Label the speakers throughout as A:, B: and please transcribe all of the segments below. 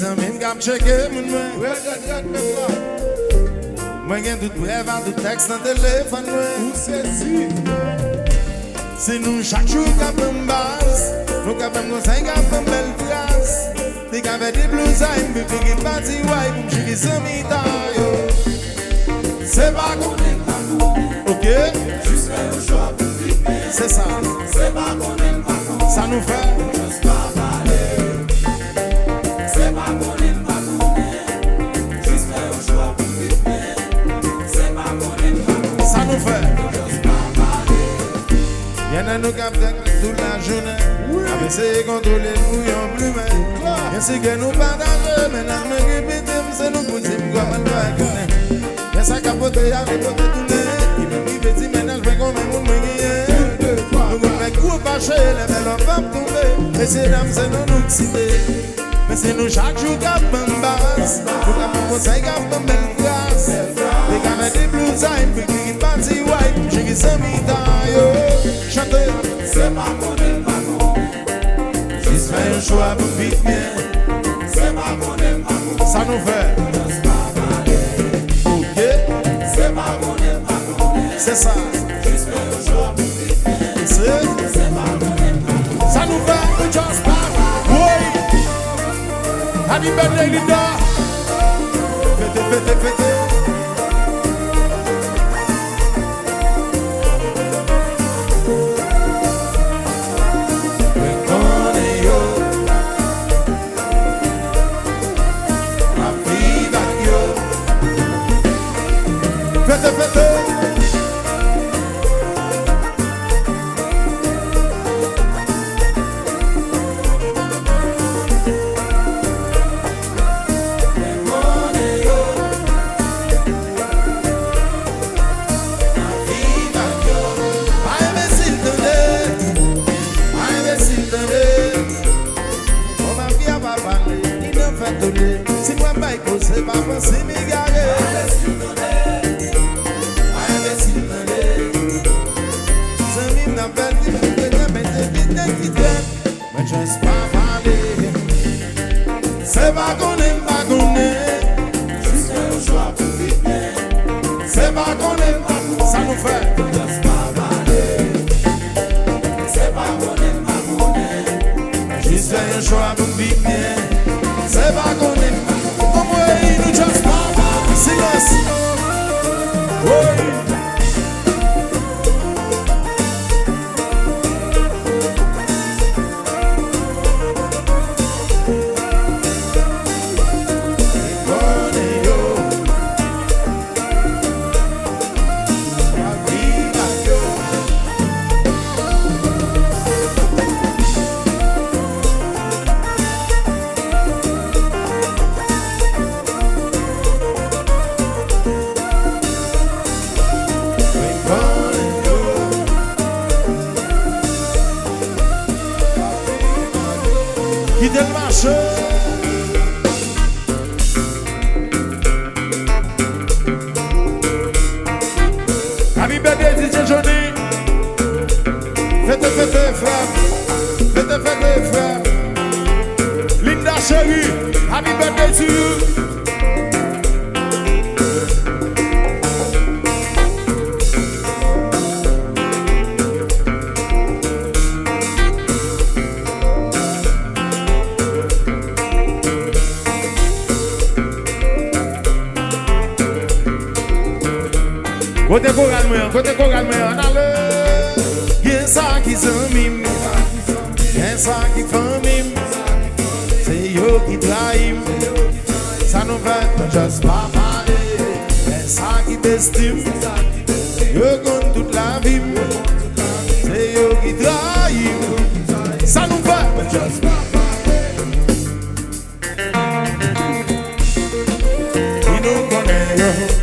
A: amis qui me checker mon moi j'ai tout bref tout texte dans téléphone
B: Où c'est si?
A: c'est nous chaque jour qui avons base nous avons conseil qui avons belle place des gars avec des blouses à une bébé qui parti ouais pour chier ses amis c'est pas qu'on aime pas ok
B: Juste faire un choix pour vivre.
A: c'est ça
B: C'est pas qu'on aime pas
A: ça nous fait
B: juste pas parler. C'est pas qu'on aime pas juste faire un choix pour vivre. C'est pas qu'on aime pas
A: ça nous fait
B: juste pas parler.
A: y'en a nous qui toute la journée avec essayer de contrôler nous y'en plus mais y'en c'est que nous partageons maintenant nous répétons c'est nous possible comme on doit connaître y'en ça capoter avec poter tourner qui me dit petit maintenant je vais comme un monde nous fait coup fâché les belles on va tomber et ces dames c'est nous citer mais c'est nous chaque jour qui avons base nous avons conseil qui avons belle place les gars avec des blouses à une pique qui parti white j'ai qui s'en mis dans chanter
B: C'est pas qu'on aime pas
A: juste faire un choix pour vivre bien
B: c'est pas qu'on aime pas
A: ça nous fait
B: juste pas parler.
A: ok
B: C'est pas qu'on aime pas
A: c'est ça
B: juste faire un choix pour vivre.
A: c'est
B: C'est pas qu'on aime pas
A: ça nous fait un just pas oui happy birthday Linda fêtez fêtez fêtez Fete, fete. Si moi pas c'est pas possible m'égarer. Mais je sais pas parler. C'est pas qu'on aime pas qu'on aime.
B: juste faire un choix pour vivre.
A: C'est pas qu'on aime pas. Ça nous fait.
B: Juste pas parler. C'est pas qu'on aime pas
A: Juste faire un choix pour vivre bien. C'est pas qu'on aime pas. Au moins il nous just pas parler. Silence. Oui. Quittez le marché. Happy birthday DJ Johnny. Faites, faites, frère. Faites, faites, frère. Linda chérie. Happy birthday to you. Côté choral, en allez. Y'a ça qui s'anime, y'a ça qui famime. C'est yo qui trahim. Ça nous fait juste pas parler. Y'a ça qui t'estime, yo compte toute la vie. C'est yo qui trahim. Ça nous fait juste pas parler. Il nous connaît yo.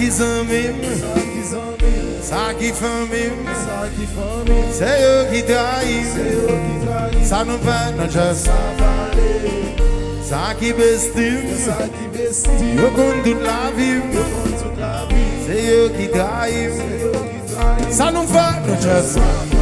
A: qui s'emmime, ça qui famille, c'est eux qui trahissent, ça nous fait notre chose. Ça qui bestime, yo compte toute la vie, c'est eux qui trahissent, ça nous fait notre chose.